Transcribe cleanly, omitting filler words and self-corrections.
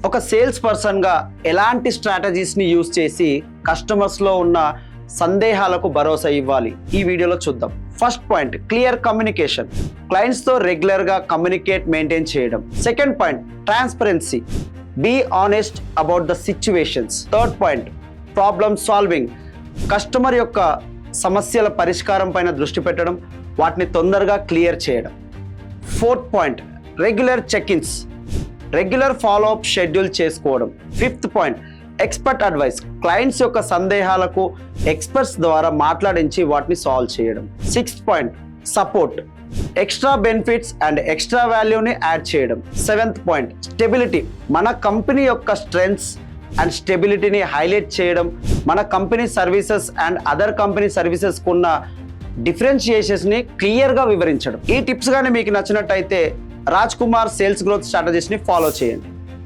ఒక సేల్స్ పర్సన్గా ఎలాంటి స్ట్రాటజీస్ని యూజ్ చేసి కస్టమర్స్లో ఉన్న సందేహాలకు భరోసా ఇవ్వాలి ఈ వీడియోలో చూద్దాం. First point, clear communication. క్లయింట్స్తో రెగ్యులర్గా కమ్యూనికేట్ మెయింటైన్ చేయడం. Second point, transparency. Be honest about the situations. Third point, problem solving. Customer యొక్క సమస్యల పరిష్కారం పైన దృష్టి పెట్టడం, వాటిని తొందరగా క్లియర్ చేయడం. Fourth point, regular check ins. Regular follow up schedule చేసుకోవడం. Fifth point, expert advice. Clients యొక్క సందేహాలకు ఎక్స్పర్ట్స్ ద్వారా మాట్లాడించి వాటిని సాల్వ్ చేయడం. Sixth point, support. Extra benefits and extra వాల్యూని యాడ్ చేయడం. Seventh point, stability. మన కంపెనీ యొక్క స్ట్రెంగ్త్స్ అండ్ స్టెబిలిటీని హైలైట్ చేయడం, మన company services and other company సర్వీసెస్కు ఉన్న డిఫరెన్షియేషన్స్ని క్లియర్గా వివరించడం. ఈ టిప్స్ కానీ మీకు నచ్చినట్టయితే రాజ్ కుమార్ సేల్స్ గ్రోత్ స్ట్రాటజీస్ని ఫాలో చేయండి.